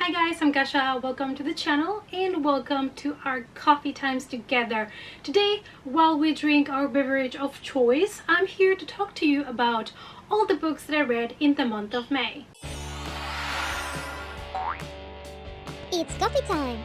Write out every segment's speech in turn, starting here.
Hi guys, I'm Kasha. Welcome to the channel and welcome to our coffee times together. Today, while we drink our beverage of choice, I'm here to talk to you about all the books that I read in the month of May. It's coffee time!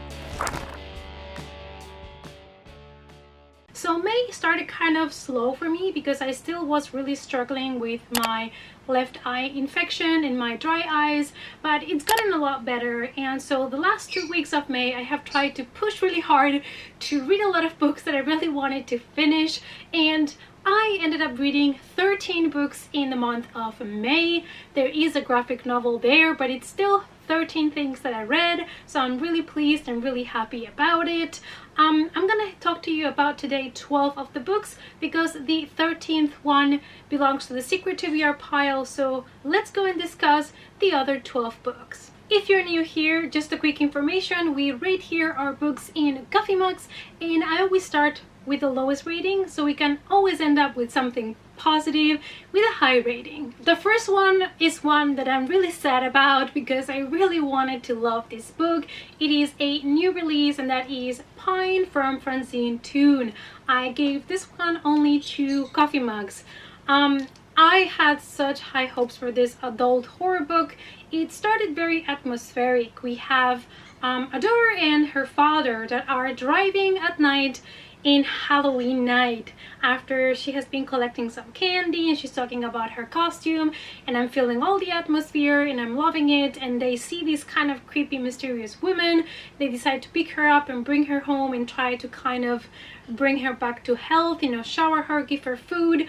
So May started kind of slow for me because I still was really struggling with my left eye infection and my dry eyes, but it's gotten a lot better. And so the last 2 weeks of May I have tried to push really hard to read a lot of books that I really wanted to finish, and I ended up reading 13 books in the month of May. There is a graphic novel there, but it's still 13 things that I read, so I'm really pleased and really happy about it. I'm gonna talk to you about today 12 of the books because the 13th one belongs to the Secret to VR pile, so let's go and discuss the other 12 books. If you're new here, just a quick information, we rate here our books in coffee mugs, and I always start with the lowest rating so we can always end up with something positive with a high rating. The first one is one that I'm really sad about because I really wanted to love this book. It is a new release, and that is Pine from Francine Toon. I gave this one only 2 coffee mugs. I had such high hopes for this adult horror book. It started very atmospheric. We have a daughter and her father that are driving at night in Halloween night after she has been collecting some candy, and she's talking about her costume, and I'm feeling all the atmosphere and I'm loving it. And they see this kind of creepy mysterious woman. They decide to pick her up and bring her home and try to kind of bring her back to health, you know, shower her, give her food.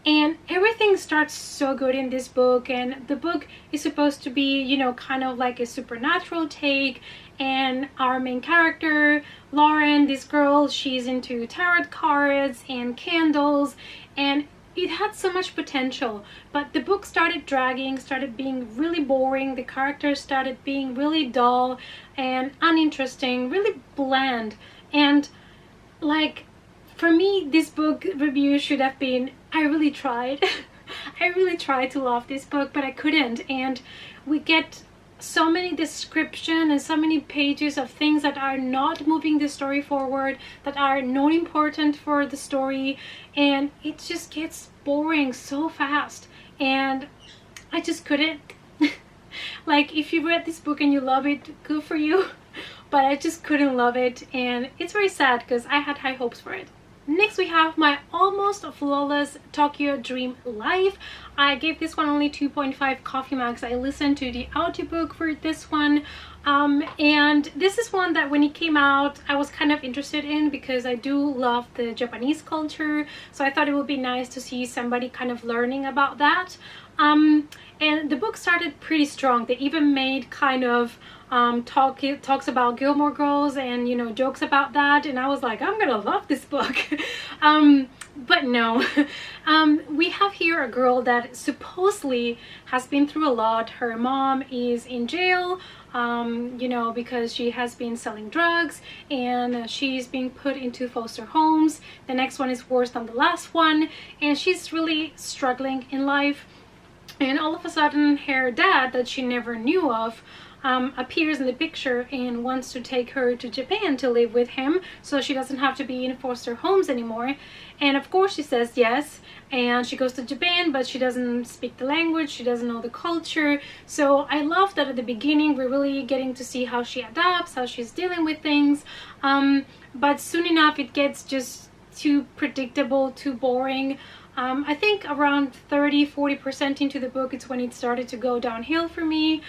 And everything starts so good in this book, and the book is supposed to be, you know, kind of like a supernatural take. And our main character, Lauren, this girl, she's into tarot cards and candles, and it had so much potential. But the book started dragging, started being really boring. The characters started being really dull and uninteresting, really bland. And like, for me, this book review should have been, I really tried. I really tried to love this book, but I couldn't. And we get so many description and so many pages of things that are not moving the story forward, that are not important for the story, and it just gets boring so fast. And I just couldn't. Like, if you read this book and you love it, good for you, but I just couldn't love it, and it's very sad because I had high hopes for it. Next we have my almost flawless Tokyo Dream Life. I gave this one only 2.5 coffee mugs. I listened to the audiobook for this one, and this is one that when it came out I was kind of interested in because I do love the Japanese culture, so I thought it would be nice to see somebody kind of learning about that. And the book started pretty strong. They even made kind of talks about Gilmore Girls and, you know, jokes about that, and I was like, I'm gonna love this book. But no. We have here a girl that supposedly has been through a lot. Her mom is in jail, you know, because she has been selling drugs, and she's being put into foster homes. The next one is worse than the last one, and she's really struggling in life. And all of a sudden her dad, that she never knew of, appears in the picture and wants to take her to Japan to live with him so she doesn't have to be in foster homes anymore. And of course she says yes, and she goes to Japan, but she doesn't speak the language, she doesn't know the culture. So I love that at the beginning we're really getting to see how she adapts, how she's dealing with things, but soon enough it gets just too predictable, too boring. I think around 30-40% into the book it's when it started to go downhill for me.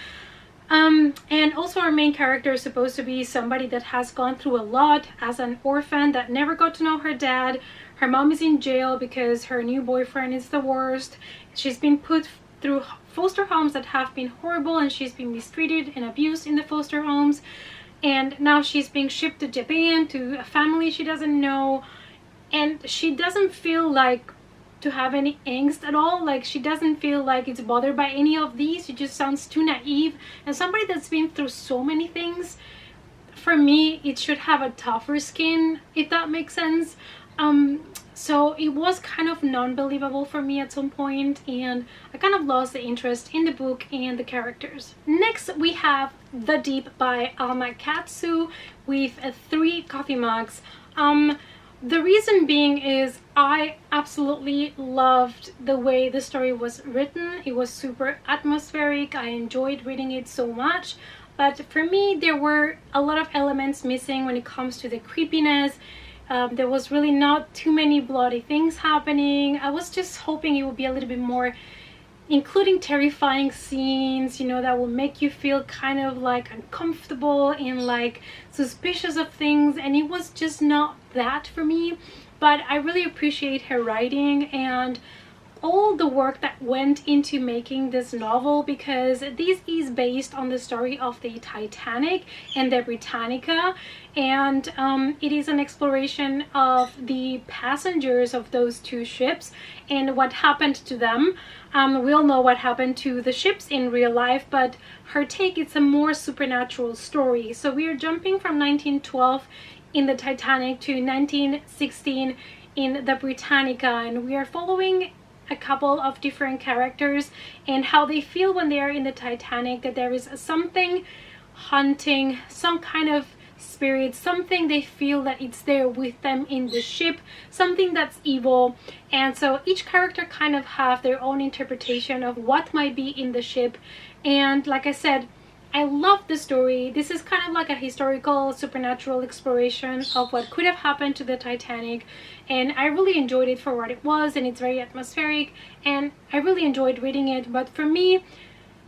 And also our main character is supposed to be somebody that has gone through a lot as an orphan, that never got to know her dad. Her mom is in jail because her new boyfriend is the worst. She's been put through foster homes that have been horrible, and she's been mistreated and abused in the foster homes. And now she's being shipped to Japan to a family she doesn't know, and she doesn't feel like to have any angst at all. Like, she doesn't feel like it's bothered by any of these. She just sounds too naive, and somebody that's been through so many things, for me it should have a tougher skin, if that makes sense. So it was kind of non-believable for me at some point, and I kind of lost the interest in the book and the characters. Next we have The Deep by Alma Katsu with 3 coffee mugs. The reason being is I absolutely loved the way the story was written. It was super atmospheric. I enjoyed reading it so much. But for me, there were a lot of elements missing when it comes to the creepiness. There was really not too many bloody things happening. I was just hoping it would be a little bit more, including terrifying scenes, you know, that will make you feel kind of like uncomfortable and like suspicious of things, and it was just not that for me. But I really appreciate her writing and all the work that went into making this novel, because this is based on the story of the Titanic and the Britannica, and it is an exploration of the passengers of those 2 ships and what happened to them. We all know what happened to the ships in real life, but her take is a more supernatural story. So we are jumping from 1912 in the Titanic to 1916 in the Britannica, and we are following a couple of different characters and how they feel when they are in the Titanic, that there is something haunting, some kind of spirit, something they feel that it's there with them in the ship, something that's evil. And so each character kind of have their own interpretation of what might be in the ship. And like I said, I love the story. This is kind of like a historical supernatural exploration of what could have happened to the Titanic, and I really enjoyed it for what it was, and it's very atmospheric and I really enjoyed reading it. But for me,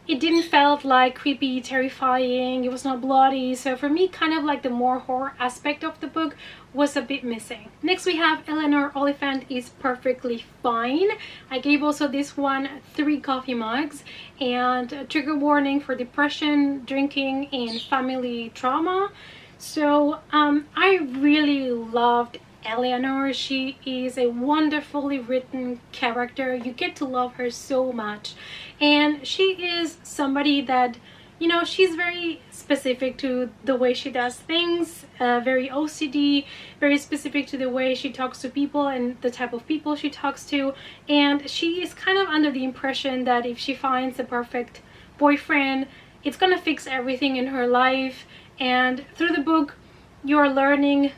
it didn't felt like creepy, terrifying. It was not bloody. So for me, kind of like the more horror aspect of the book was a bit missing. Next we have Eleanor Oliphant is Perfectly Fine. I gave also this one 3 coffee mugs, and a trigger warning for depression, drinking, and family trauma. So I really loved Eleanor. She is a wonderfully written character. You get to love her so much, and she is somebody that, you know, she's very specific to the way she does things, very OCD, very specific to the way she talks to people and the type of people she talks to. And she is kind of under the impression that if she finds the perfect boyfriend, it's gonna fix everything in her life. And through the book, you're learning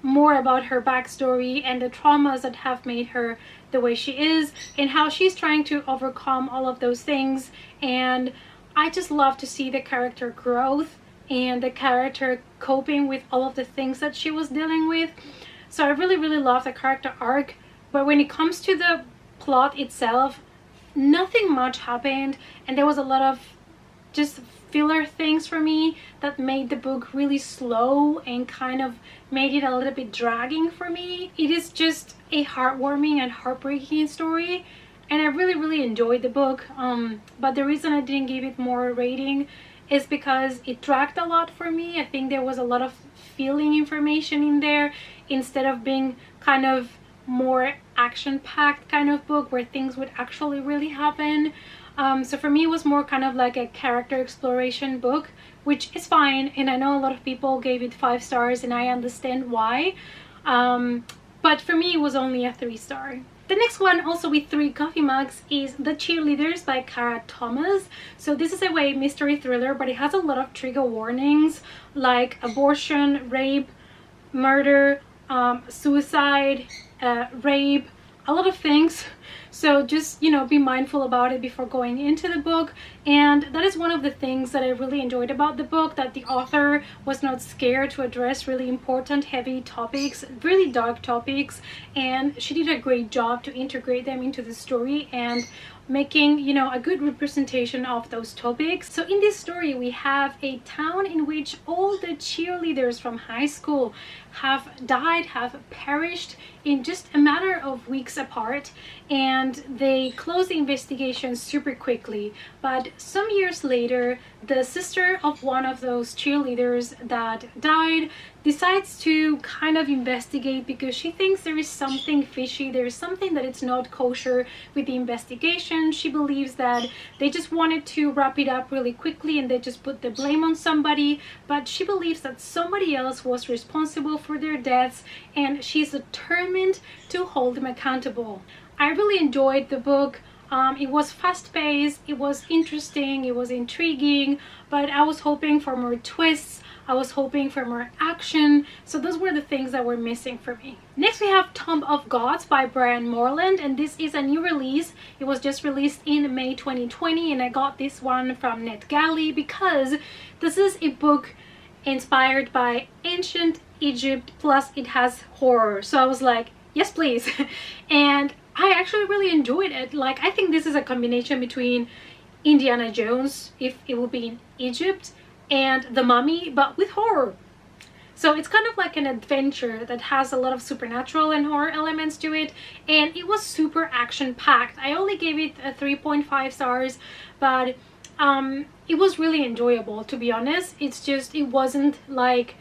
more about her backstory and the traumas that have made her the way she is, and how she's trying to overcome all of those things. And I just love to see the character growth and the character coping with all of the things that she was dealing with. So I really love the character arc. But when it comes to the plot itself, nothing much happened, and there was a lot of just filler things for me that made the book really slow and kind of made it a little bit dragging for me. It is just a heartwarming and heartbreaking story, and I really enjoyed the book. But the reason I didn't give it more rating is because it dragged a lot for me. I think there was a lot of feeling information in there instead of being kind of more action-packed kind of book where things would actually really happen. So for me, it was more kind of like a character exploration book, which is fine, and I know a lot of people gave it 5 stars, and I understand why. But for me, it was only a 3-star. The next one, also with 3 coffee mugs, is The Cheerleaders by Cara Thomas. So this is a way mystery thriller, but it has a lot of trigger warnings like abortion, rape, murder, suicide, rape, a lot of things. So just, you know, be mindful about it before going into the book. And that is one of the things that I really enjoyed about the book, that the author was not scared to address really important, heavy topics, really dark topics, and she did a great job to integrate them into the story and making, you know, a good representation of those topics. So in this story, we have a town in which all the cheerleaders from high school have died, have perished in just a matter of weeks apart, and they close the investigation super quickly. But some years later, the sister of one of those cheerleaders that died decides to kind of investigate because she thinks there is something fishy, there is something that it's not kosher with the investigation. She believes that they just wanted to wrap it up really quickly and they just put the blame on somebody, but she believes that somebody else was responsible for their deaths and she's determined to hold them accountable. I really enjoyed the book. It was fast-paced, it was interesting, it was intriguing, but I was hoping for more twists, I was hoping for more action, so those were the things that were missing for me. Next we have Tomb of Gods by Brian Moreland, and this is a new release. It was just released in May 2020 and I got this one from NetGalley because this is a book inspired by ancient Egypt, plus it has horror, so I was like, yes please. And I actually really enjoyed it. Like, I think this is a combination between Indiana Jones, if it would be in Egypt, and The Mummy, but with horror. So it's kind of like an adventure that has a lot of supernatural and horror elements to it, and it was super action-packed. I only gave it a 3.5 stars, but it was really enjoyable, to be honest. It's just, it wasn't like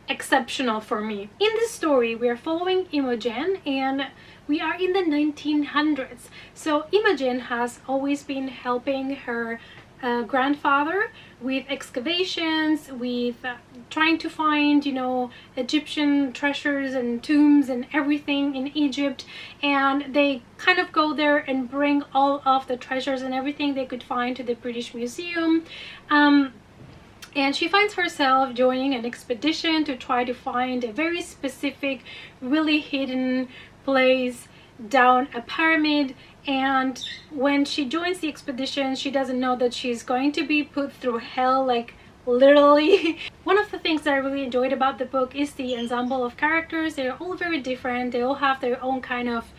exceptional for me. In this story, we are following Imogen, and we are in the 1900s. So Imogen has always been helping her grandfather with excavations, with trying to find, you know, Egyptian treasures and tombs and everything in Egypt, and they kind of go there and bring all of the treasures and everything they could find to the British Museum. And she finds herself joining an expedition to try to find a very specific, really hidden place down a pyramid. And when she joins the expedition, she doesn't know that she's going to be put through hell, like literally. One of the things that I really enjoyed about the book is the ensemble of characters. They're all very different. They all have their own kind of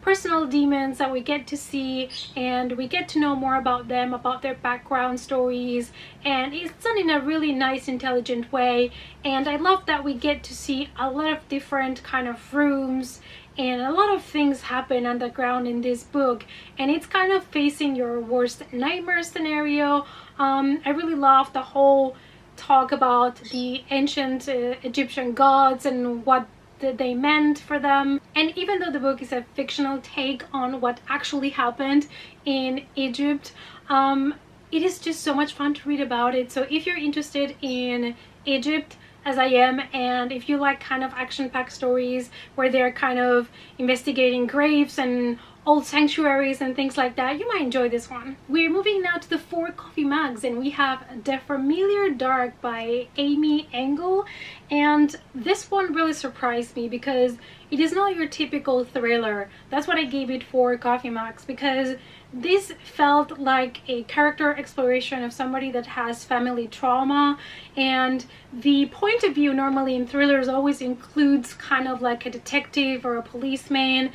personal demons that we get to see, and we get to know more about them, about their background stories, and it's done in a really nice, intelligent way. And I love that we get to see a lot of different kind of rooms, and a lot of things happen underground in this book, and it's kind of facing your worst nightmare scenario. I really love the whole talk about the ancient Egyptian gods and what they meant for them. And even though the book is a fictional take on what actually happened in Egypt, it is just so much fun to read about it. So if you're interested in Egypt, as I am, and if you like kind of action-packed stories where they're kind of investigating graves and old sanctuaries and things like that, you might enjoy this one. We're moving now to the 4 coffee mugs, and we have The Familiar Dark by Amy Engel, and this one really surprised me because it is not your typical thriller. That's what I gave it 4 coffee mugs, because this felt like a character exploration of somebody that has family trauma, and the point of view normally in thrillers always includes kind of like a detective or a policeman,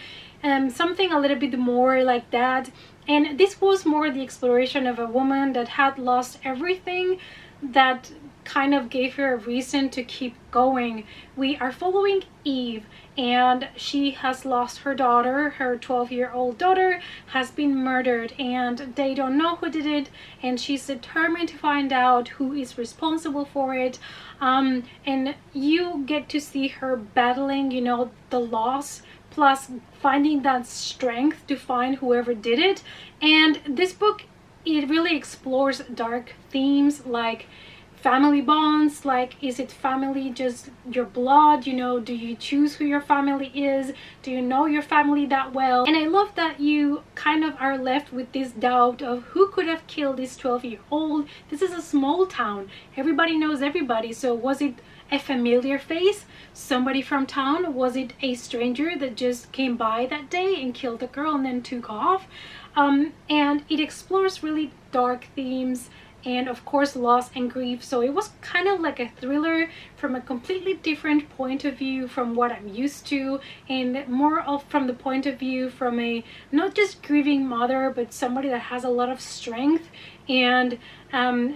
something a little bit more like that. And this was more the exploration of a woman that had lost everything, that kind of gave her a reason to keep going. We are following Eve, and she has lost her daughter. Her 12-year-old daughter has been murdered, and they don't know who did it, and she's determined to find out who is responsible for it. And you get to see her battling, you know, the loss, plus finding that strength to find whoever did it. And this book, it really explores dark themes like family bonds, like, is it family just your blood, you know, do you choose who your family is, do you know your family that well? And I love that you kind of are left with this doubt of who could have killed this 12-year-old. This is a small town, everybody knows everybody, so was it a familiar face, somebody from town? Was it a stranger that just came by that day and killed the girl and then took off? And it explores really dark themes, and of course loss and grief. So it was kind of like a thriller from a completely different point of view from what I'm used to, and more of from the point of view from a not just grieving mother, but somebody that has a lot of strength. And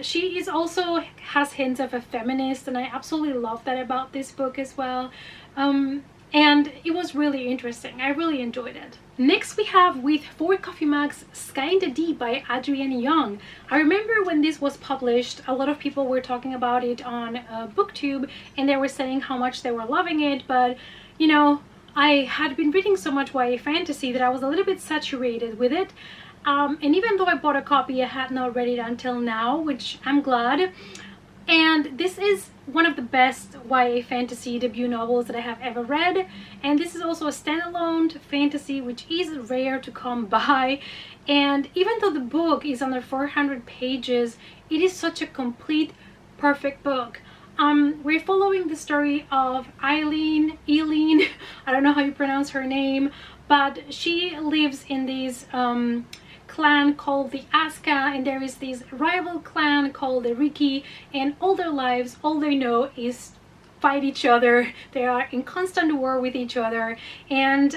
she is also has hints of a feminist, and I absolutely love that about this book as well. and it was really interesting. I really enjoyed it. Next we have with 4 Coffee Mugs, Sky in the Deep by Adrienne Young. I remember when this was published, a lot of people were talking about it on booktube, and they were saying how much they were loving it, but you know, I had been reading so much YA fantasy that I was a little bit saturated with it. And even though I bought a copy, I had not read it until now, which I'm glad. And this is one of the best YA fantasy debut novels that I have ever read. And this is also a standalone fantasy, which is rare to come by. And even though the book is under 400 pages, it is such a complete, perfect book. We're following the story of Eileen, I don't know how you pronounce her name, but she lives in this clan called the Aska, and there is this rival clan called the Riki, and all their lives, all they know is fight each other. They are in constant war with each other, and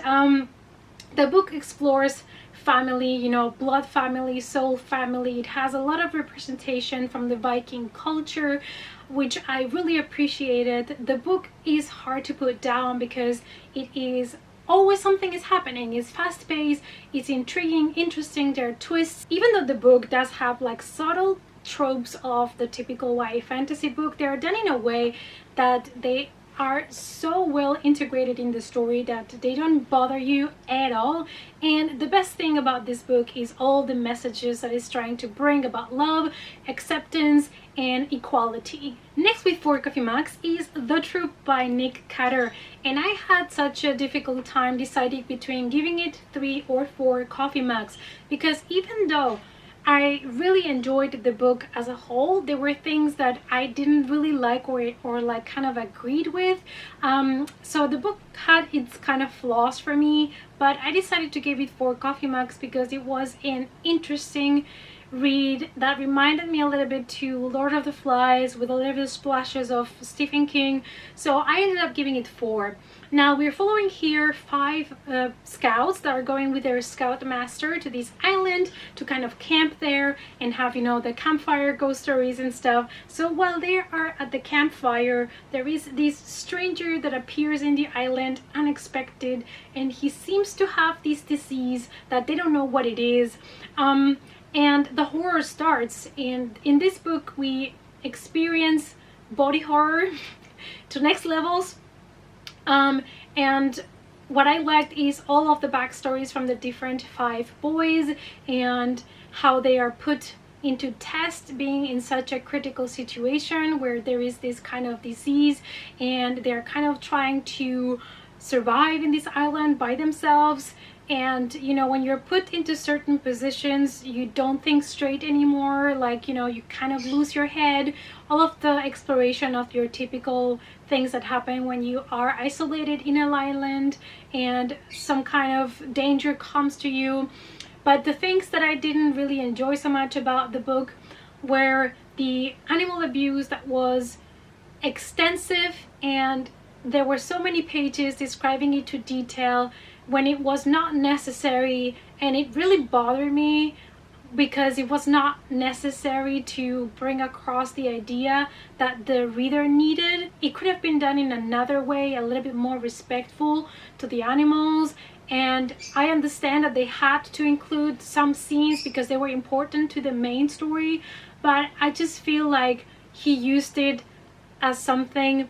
the book explores family, you know, blood family, soul family. It has a lot of representation from the Viking culture, which I really appreciated. The book is hard to put down because it is always something is happening. It's fast-paced, it's intriguing, interesting, there are twists. Even though the book does have like subtle tropes of the typical YA fantasy book, they are done in a way that they are so well integrated in the story that they don't bother you at all. And the best thing about this book is all the messages that it's trying to bring about love, acceptance, and equality. Next with 4 Coffee Mugs is The Troop by Nick Carter, and I had such a difficult time deciding between giving it 3 or 4 coffee mugs, because even though I really enjoyed the book as a whole, there were things that I didn't really like or like kind of agreed with. So the book had its kind of flaws for me, but I decided to give it 4 coffee mugs because it was an interesting read that reminded me a little bit to Lord of the Flies with a little bit of splashes of Stephen King. So I ended up giving it 4. Now we're following here 5 scouts that are going with their scout master to this island to kind of camp there and have, you know, the campfire ghost stories and stuff. So while they are at the campfire, there is this stranger that appears in the island unexpected, and he seems to have this disease that they don't know what it is. And the horror starts, and in this book we experience body horror to next levels. And what I liked is all of the backstories from the different 5 boys and how they are put into test being in such a critical situation where there is this kind of disease and they're kind of trying to survive in this island by themselves. And you know, when you're put into certain positions, you don't think straight anymore, like, you know, you kind of lose your head. All of the exploration of your typical things that happen when you are isolated in an island and some kind of danger comes to you. But the things that I didn't really enjoy so much about the book were the animal abuse that was extensive, and there were so many pages describing it to detail when it was not necessary, and it really bothered me because it was not necessary to bring across the idea that the reader needed. It could have been done in another way, a little bit more respectful to the animals. And I understand that they had to include some scenes because they were important to the main story, but I just feel like he used it as something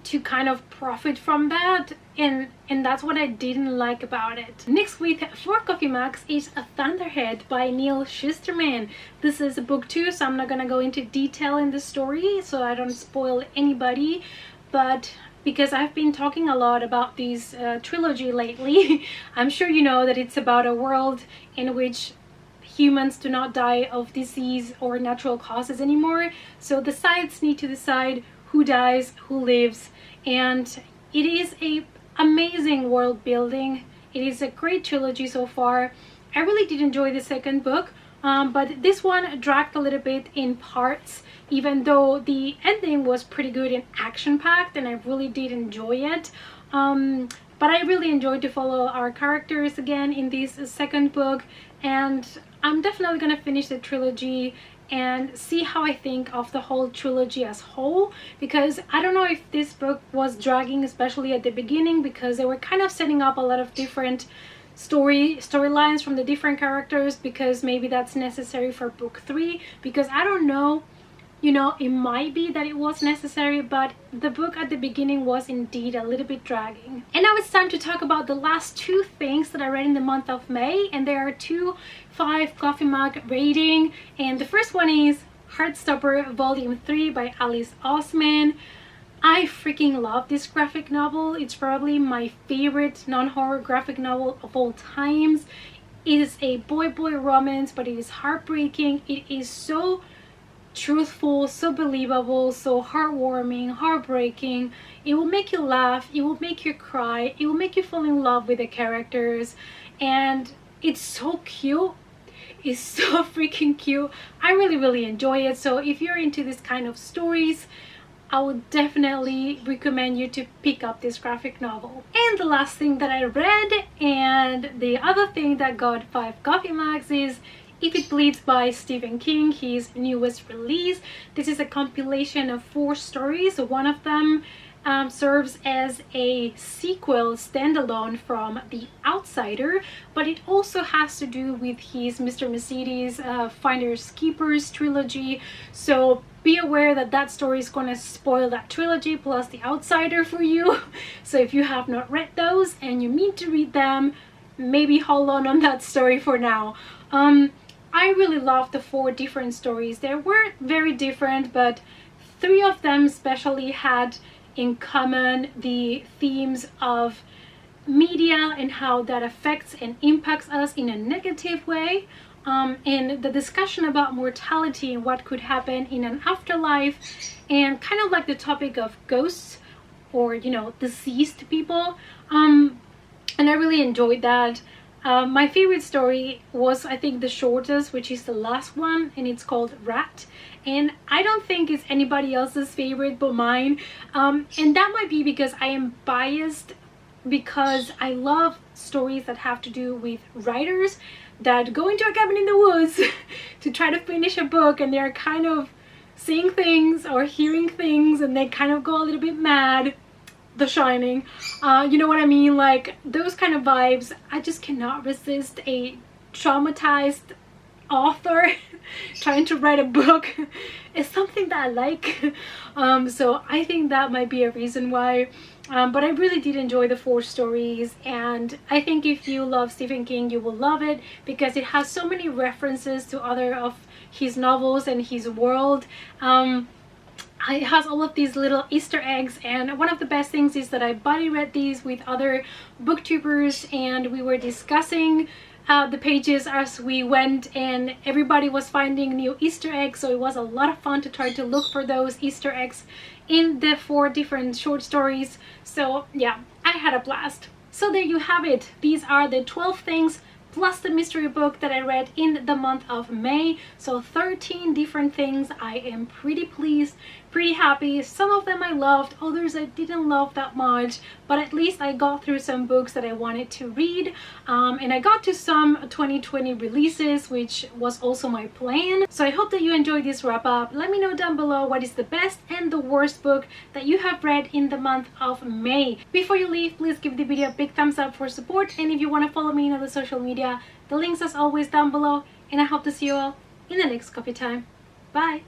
to kind of profit from that, and that's what I didn't like about it. Next with 4 coffee mugs is A Thunderhead by Neil Shusterman. This is book 2, so I'm not gonna go into detail in the story so I don't spoil anybody, but because I've been talking a lot about this trilogy lately, I'm sure you know that it's about a world in which humans do not die of disease or natural causes anymore, so the sides need to decide who dies, who lives, and it is a amazing world building. It is a great trilogy so far. I really did enjoy the second book, but this one dragged a little bit in parts, even though the ending was pretty good and action-packed, and I really did enjoy it. But I really enjoyed to follow our characters again in this second book, and I'm definitely gonna finish the trilogy and see how I think of the whole trilogy as whole, because I don't know if this book was dragging, especially at the beginning, because they were kind of setting up a lot of different storylines from the different characters, because maybe that's necessary for book 3, because I don't know, you know, it might be that it was necessary, but the book at the beginning was indeed a little bit dragging. And now it's time to talk about the last 2 things that I read in the month of May, and there are 2 5 coffee mug rating. And the first one is Heartstopper Volume 3 by Alice Osman. I freaking love this graphic novel. It's probably my favorite non-horror graphic novel of all times. It is a boy-boy romance, but it is heartbreaking. It is so truthful, so believable, so heartwarming, heartbreaking. It will make you laugh, it will make you cry, it will make you fall in love with the characters, and it's so cute. It's so freaking cute. I really enjoy it. So if you're into this kind of stories, I would definitely recommend you to pick up this graphic novel. And the last thing that I read, and the other thing that got 5 coffee mugs, is If It Bleeds by Stephen King, his newest release. This is a compilation of 4 stories. One of them serves as a sequel standalone from The Outsider, but it also has to do with his Mr. Mercedes Finders Keepers trilogy. So be aware that that story is going to spoil that trilogy plus The Outsider for you. So if you have not read those and you need to read them, maybe hold on that story for now. I really loved the 4 different stories. They were very different, but 3 of them especially had in common the themes of media and how that affects and impacts us in a negative way, and the discussion about mortality and what could happen in an afterlife, and kind of like the topic of ghosts, or, you know, deceased people. And I really enjoyed that. My favorite story was, I think, the shortest, which is the last one, and it's called Rat. And I don't think it's anybody else's favorite but mine. And that might be because I am biased, because I love stories that have to do with writers that go into a cabin in the woods to try to finish a book, and they're kind of seeing things or hearing things, and they kind of go a little bit mad. The Shining, you know what I mean, like those kind of vibes. I just cannot resist a traumatized author trying to write a book. It's something that I like. So I think that might be a reason why. But I really did enjoy the 4 stories, and I think if you love Stephen King, you will love it, because it has so many references to other of his novels and his world. It has all of these little Easter eggs, and one of the best things is that I buddy read these with other booktubers, and we were discussing the pages as we went, and everybody was finding new Easter eggs, so it was a lot of fun to try to look for those Easter eggs in the 4 different short stories. So yeah, I had a blast. So there you have it. These are the 12 things plus the mystery book that I read in the month of May. So 13 different things. I am pretty pleased, pretty happy. Some of them I loved, others I didn't love that much, but at least I got through some books that I wanted to read, and I got to some 2020 releases, which was also my plan. So I hope that you enjoyed this wrap up. Let me know down below what is the best and the worst book that you have read in the month of May. Before you leave, please give the video a big thumbs up for support, and if you want to follow me on other social media, the links as always down below, and I hope to see you all in the next coffee time. Bye!